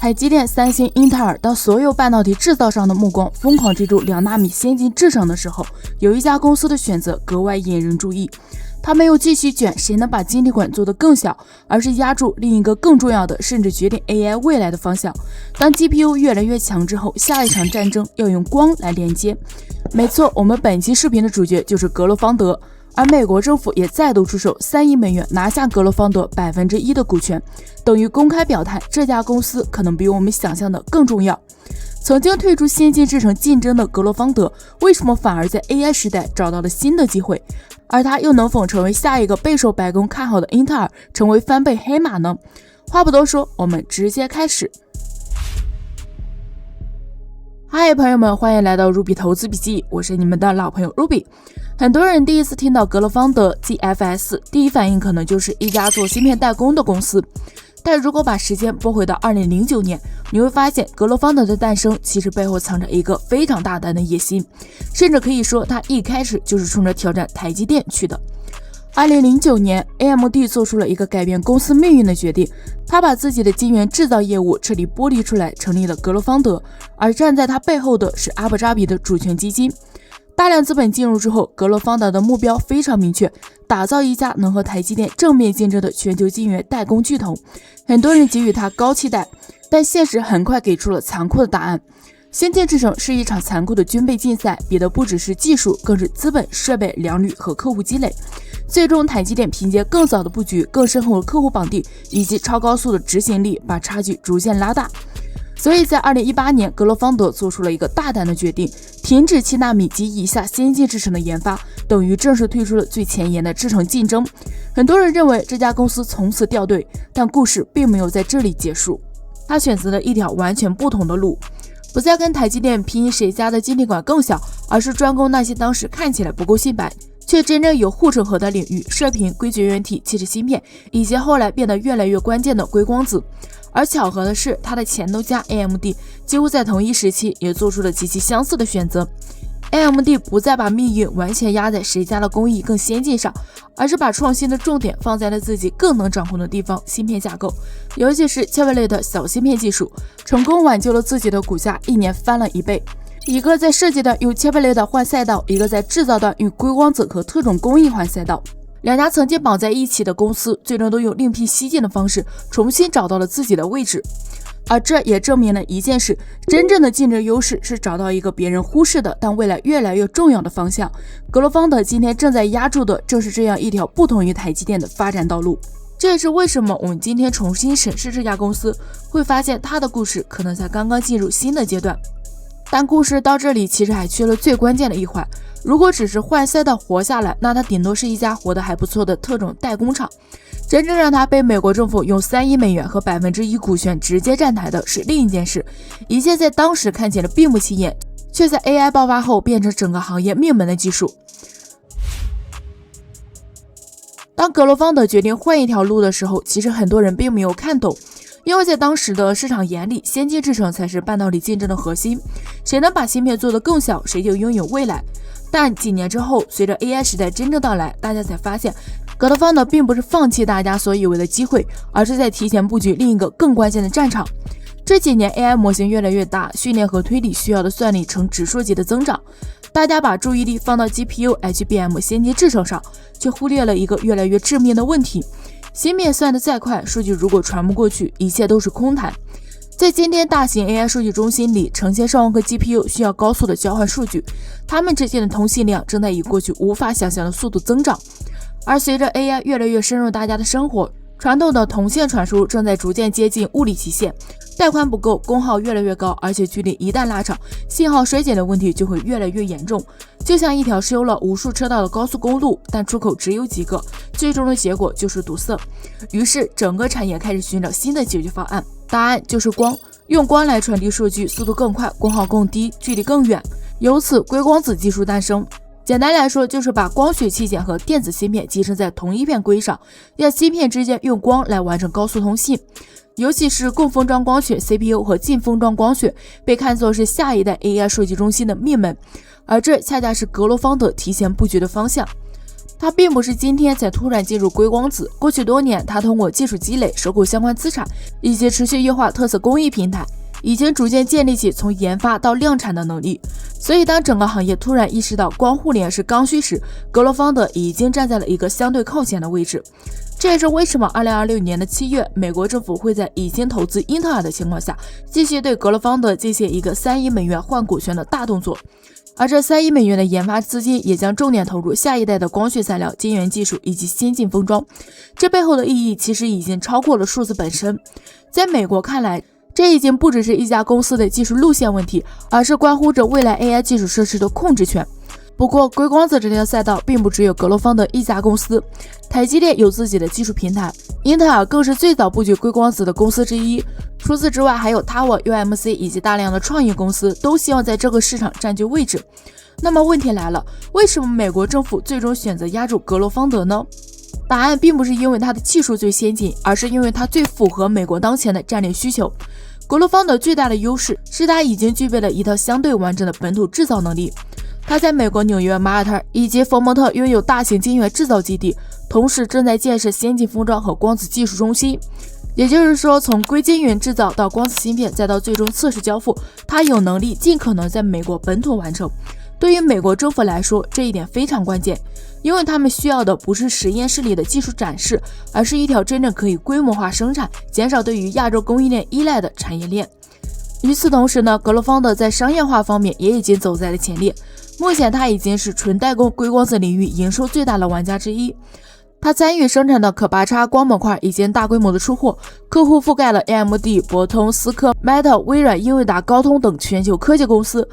台积电、三星、英特尔当所有半导体制造商的目光疯狂追逐2纳米先进制程的时候，有一家公司的选择格外引人注意。他没有继续卷谁能把晶体管做得更小，而是压住另一个更重要的，甚至决定 AI 未来的方向。当 GPU 越来越强之后，下一场战争要用光来连接。没错，我们本期视频的主角就是格罗方德。而美国政府也再度出手3亿美元拿下格罗方德1%的股权，等于公开表态这家公司可能比我们想象的更重要。曾经退出先进制程竞争的格罗方德，为什么反而在 AI 时代找到了新的机会？而他又能否成为下一个备受白宫看好的英特尔，成为翻倍黑马呢？话不多说，我们直接开始。嗨，朋友们，欢迎来到 Ruby 投资笔记，我是你们的老朋友 Ruby。很多人第一次听到格罗方德 GFS， 第一反应可能就是一家做芯片代工的公司。但如果把时间拨回到2009年，你会发现格罗方德的诞生其实背后藏着一个非常大胆的野心，甚至可以说他一开始就是冲着挑战台积电去的。2009年 AMD 做出了一个改变公司命运的决定，他把自己的晶圆制造业务彻底剥离出来，成立了格罗方德，而站在他背后的是阿布扎比的主权基金。大量资本进入之后，格罗方德的目标非常明确，打造一家能和台积电正面竞争的全球晶圆代工巨头。很多人给予他高期待，但现实很快给出了残酷的答案。先进制程是一场残酷的军备竞赛，比的不只是技术，更是资本、设备、良率和客户积累。最终，台积电凭借更早的布局、更深厚的客户绑定以及超高速的执行力，把差距逐渐拉大。所以在2018年，格罗方德做出了一个大胆的决定，停止7纳米及以下先进制程的研发，等于正式退出了最前沿的制程竞争。很多人认为这家公司从此掉队，但故事并没有在这里结束。他选择了一条完全不同的路，不再跟台积电拼谁家的晶体管更小，而是专攻那些当时看起来不够性白，却真正有护城河的领域，射频、硅绝缘体、汽车芯片，以及后来变得越来越关键的硅光子。而巧合的是，他的前东家 AMD 几乎在同一时期也做出了极其相似的选择。AMD 不再把命运完全压在谁家的工艺更先进上，而是把创新的重点放在了自己更能掌控的地方——芯片架构，尤其是 chiplet 的小芯片技术，成功挽救了自己的股价1年翻了1倍。一个在设计端用 chiplet 换赛道，一个在制造端用硅光子和特种工艺换赛道。两家曾经绑在一起的公司，最终都用另辟蹊径的方式重新找到了自己的位置。而这也证明了一件事，真正的竞争优势是找到一个别人忽视的但未来越来越重要的方向。格罗方德今天正在压住的正是这样一条不同于台积电的发展道路。这也是为什么我们今天重新审视这家公司，会发现它的故事可能才刚刚进入新的阶段。但故事到这里其实还缺了最关键的一环，如果只是换赛道活下来，那它顶多是一家活得还不错的特种代工厂。真正让它被美国政府用3亿美元和1%股权直接站台的是另一件事，一切在当时看起来并不起眼，却在 AI 爆发后变成整个行业命门的技术。当格罗方德决定换一条路的时候，其实很多人并没有看懂，因为在当时的市场眼里，先进制程才是半导体竞争的核心，谁能把芯片做得更小，谁就拥有未来。但几年之后，随着 AI 时代真正到来，大家才发现格罗方德并不是放弃大家所以为的机会，而是在提前布局另一个更关键的战场。这几年 AI 模型越来越大，训练和推理需要的算力呈指数级的增长，大家把注意力放到 GPU、HBM 先进制程上，却忽略了一个越来越致命的问题：芯片算得再快，数据如果传不过去，一切都是空谈。在今天大型 AI 数据中心里，成千上万个 GPU 需要高速的交换数据，它们之间的通信量正在以过去无法想象的速度增长。而随着 AI 越来越深入大家的生活，传统的铜线传输正在逐渐接近物理极限，带宽不够，功耗越来越高，而且距离一旦拉长，信号衰减的问题就会越来越严重。就像一条修了无数车道的高速公路，但出口只有几个，最终的结果就是堵塞。于是整个产业开始寻找新的解决方案，答案就是光，用光来传递数据，速度更快，功耗更低，距离更远，由此硅光子技术诞生。简单来说，就是把光学器件和电子芯片集成在同一片硅上，让芯片之间用光来完成高速通信。尤其是共封装光学 CPU 和近封装光学被看作是下一代 AI 数据中心的命门，而这恰恰是格罗方德提前布局的方向。它并不是今天才突然进入硅光子，过去多年，它通过技术积累、收购相关资产以及持续优化特色工艺平台，已经逐渐建立起从研发到量产的能力。所以当整个行业突然意识到光互联是刚需时，格罗方德已经站在了一个相对靠前的位置。这也是为什么2026年的7月，美国政府会在已经投资英特尔的情况下，继续对格罗方德进行一个3亿美元换股权的大动作。而这3亿美元的研发资金也将重点投入下一代的光学材料、晶圆技术以及先进封装。这背后的意义其实已经超过了数字本身。在美国看来，这已经不只是一家公司的技术路线问题，而是关乎着未来 AI 基础设施的控制权。不过，硅光子这条赛道并不只有格罗方德一家公司，台积电有自己的技术平台，英特尔更是最早布局硅光子的公司之一。除此之外，还有 Tower、UMC 以及大量的创意公司都希望在这个市场占据位置。那么问题来了，为什么美国政府最终选择压住格罗方德呢？答案并不是因为它的技术最先进，而是因为它最符合美国当前的战略需求。格罗方德最大的优势是它已经具备了一套相对完整的本土制造能力。它在美国纽约、马耳他以及佛蒙特拥有大型晶圆制造基地，同时正在建设先进封装和光子技术中心。也就是说，从硅晶圆制造到光子芯片，再到最终测试交付，它有能力尽可能在美国本土完成。对于美国政府来说，这一点非常关键，因为他们需要的不是实验室里的技术展示，而是一条真正可以规模化生产、减少对于亚洲供应链依赖的产业链。与此同时呢，格罗方德在商业化方面也已经走在了前列。目前，它已经是纯代工硅光子领域营收最大的玩家之一。它参与生产的可拔插光模块已经大规模的出货，客户覆盖了 AMD、博通、思科、Meta、微软、英伟达、高通等全球科技公司。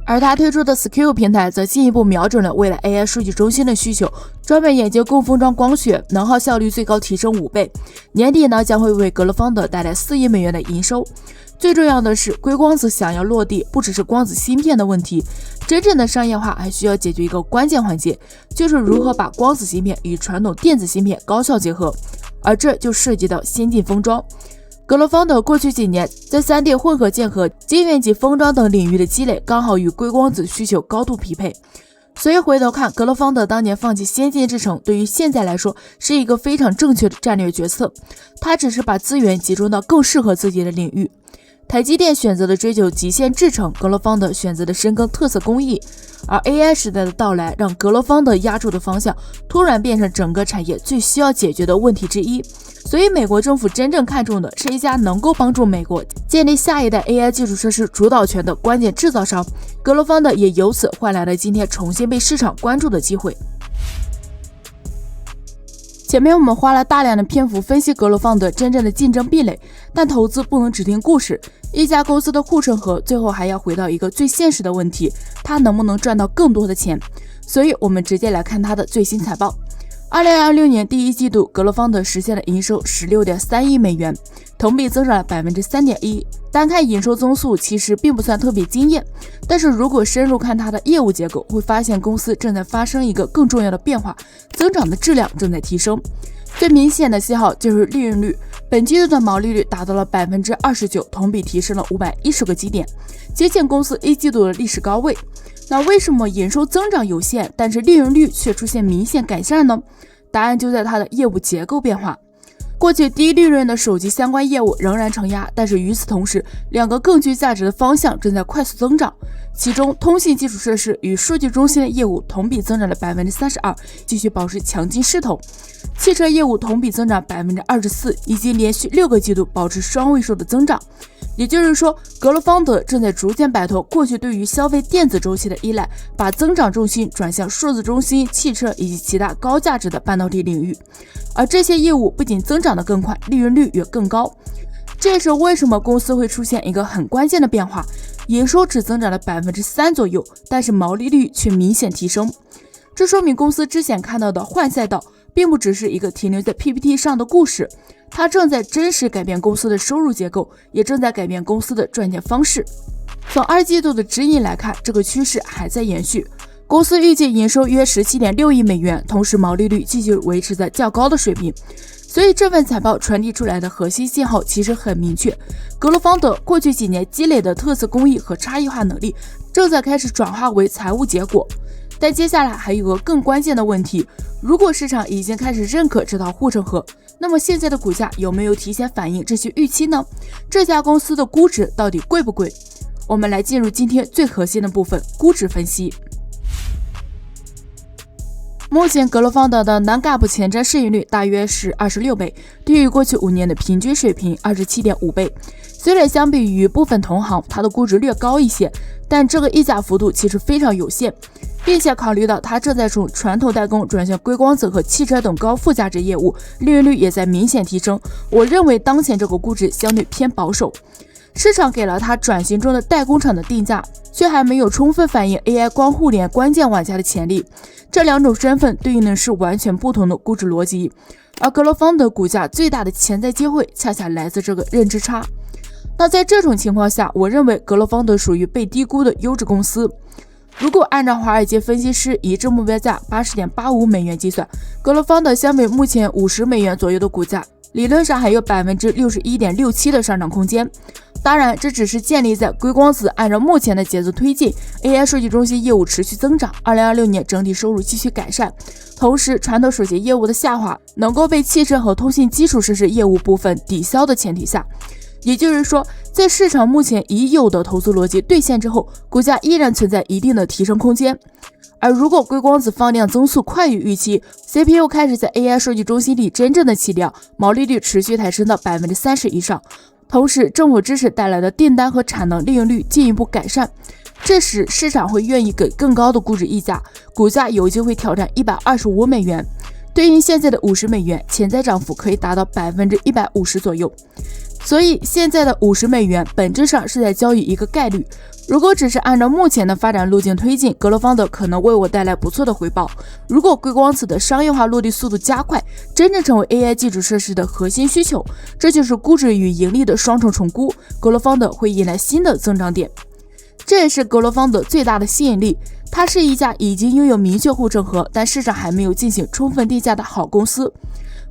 而它推出的 Skew 平台则进一步瞄准了未来 AI 数据中心的需求，专门研究供封装光学，能耗效率最高提升5倍。年底呢，将会为格罗方德带来4亿美元的营收。最重要的是，硅光子想要落地，不只是光子芯片的问题，真正的商业化还需要解决一个关键环节，就是如何把光子芯片与传统电子芯片高效结合，而这就涉及到先进封装。格罗方德过去几年在 3D 混合键合、晶圆级封装等领域的积累，刚好与硅光子需求高度匹配。所以回头看，格罗方德当年放弃先进制程，对于现在来说是一个非常正确的战略决策。他只是把资源集中到更适合自己的领域。台积电选择的追求极限制程，格罗方德选择的深耕特色工艺。而 AI 时代的到来，让格罗方德压住的方向突然变成整个产业最需要解决的问题之一。所以美国政府真正看重的是一家能够帮助美国建立下一代 AI 基础设施主导权的关键制造商。格罗方德也由此换来了今天重新被市场关注的机会。前面我们花了大量的篇幅分析格罗方德真正的竞争壁垒，但投资不能只听故事，一家公司的护城河最后还要回到一个最现实的问题，它能不能赚到更多的钱。所以我们直接来看它的最新财报。2026年第一季度，格罗方德实现了营收 16.3 亿美元，同比增长了 3.1%。单看营收增速其实并不算特别惊艳，但是如果深入看它的业务结构，会发现公司正在发生一个更重要的变化，增长的质量正在提升。最明显的信号就是利润率，本季度的毛利率达到了 29%， 同比提升了510个基点，接近公司一季度的历史高位。那为什么营收增长有限，但是利润率却出现明显改善呢？答案就在它的业务结构变化。过去低利润的手机相关业务仍然承压，但是与此同时，两个更具价值的方向正在快速增长。其中，通信基础设施与数据中心的业务同比增长了 32%， 继续保持强劲势头。汽车业务同比增长 24%， 已经连续6个季度保持双位数的增长。也就是说，格罗方德正在逐渐摆脱过去对于消费电子周期的依赖，把增长重心转向数字中心、汽车以及其他高价值的半导体领域。而这些业务不仅增长得更快，利润率也更高。这也是为什么公司会出现一个很关键的变化，营收只增长了 3% 左右，但是毛利率却明显提升。这说明公司之前看到的换赛道并不只是一个停留在 PPT 上的故事，它正在真实改变公司的收入结构，也正在改变公司的赚钱方式。从2季度的指引来看，这个趋势还在延续。公司预计营收约 17.6 亿美元，同时毛利率继续维持在较高的水平。所以这份财报传递出来的核心信号其实很明确，格罗方德过去几年积累的特色工艺和差异化能力正在开始转化为财务结果。但接下来还有个更关键的问题，如果市场已经开始认可这套护城河，那么现在的股价有没有提前反映这些预期呢？这家公司的估值到底贵不贵？我们来进入今天最核心的部分，估值分析。目前格罗方德的 non-GAAP 前瞻市盈率大约是26倍，低于过去5年的平均水平 27.5 倍。虽然相比于部分同行，它的估值略高一些，但这个溢价幅度其实非常有限，并且考虑到它正在从传统代工转向硅光子和汽车等高附加值业务，利润率也在明显提升。我认为当前这个估值相对偏保守。市场给了它转型中的代工厂的定价，却还没有充分反映 AI 光互联关键玩家的潜力。这两种身份对应的是完全不同的估值逻辑，而格罗方德股价最大的潜在机会恰恰来自这个认知差。那在这种情况下，我认为格罗方德属于被低估的优质公司。如果按照华尔街分析师一致目标价 80.85 美元计算，格罗方德相比目前50美元左右的股价，理论上还有 61.67% 的上涨空间。当然，这只是建立在硅光子按照目前的节奏推进， AI 数据中心业务持续增长，2026年整体收入继续改善，同时传统手机业务的下滑能够被汽车和通信基础设施业务部分抵消的前提下。也就是说，在市场目前已有的投资逻辑兑现之后，股价依然存在一定的提升空间。而如果硅光子放量增速快于预期， CPU 开始在 AI 数据中心里真正的起量，毛利率持续抬升到 30% 以上，同时政府支持带来的订单和产能利用率进一步改善，这时市场会愿意给更高的估值溢价，股价有机会挑战125美元，对应现在的50美元，潜在涨幅可以达到 150% 左右。所以现在的50美元本质上是在交易一个概率，如果只是按照目前的发展路径推进，格罗方德可能为我带来不错的回报。如果硅光子的商业化落地速度加快，真正成为 AI 基础设施的核心需求，这就是估值与盈利的双重重估，格罗方德会迎来新的增长点。这也是格罗方德最大的吸引力，它是一家已经拥有明确护城河，但市场还没有进行充分定价的好公司。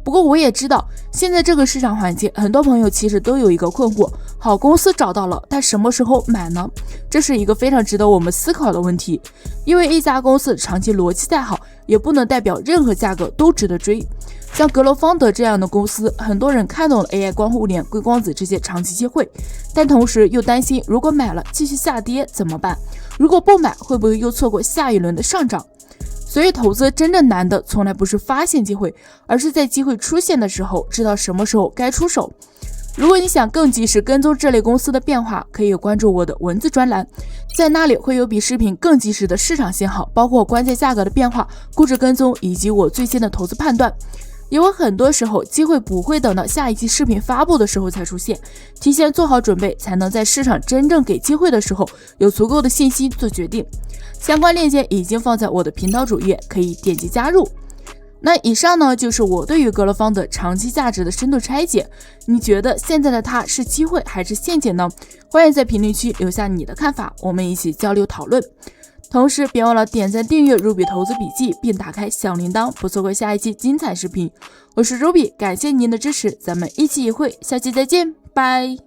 不过我也知道，现在这个市场环境，很多朋友其实都有一个困惑，好公司找到了，但什么时候买呢？这是一个非常值得我们思考的问题，因为一家公司长期逻辑再好，也不能代表任何价格都值得追。像格罗方德这样的公司，很多人看懂了 AI 光互联、硅光子这些长期机会，但同时又担心，如果买了继续下跌怎么办？如果不买，会不会又错过下一轮的上涨？所以投资真正难的从来不是发现机会，而是在机会出现的时候知道什么时候该出手。如果你想更及时跟踪这类公司的变化，可以关注我的文字专栏，在那里会有比视频更及时的市场信号，包括关键价格的变化、估值跟踪以及我最新的投资判断。因为很多时候机会不会等到下一期视频发布的时候才出现，提前做好准备，才能在市场真正给机会的时候有足够的信心做决定。相关链接已经放在我的频道主页，可以点击加入。那以上呢，就是我对于格罗方德长期价值的深度拆解。你觉得现在的它是机会还是陷阱呢？欢迎在评论区留下你的看法，我们一起交流讨论。同时别忘了点赞订阅 Ruby 投资笔记，并打开小铃铛，不错过下一期精彩视频。我是 Ruby， 感谢您的支持，咱们一期一会，下期再见，拜。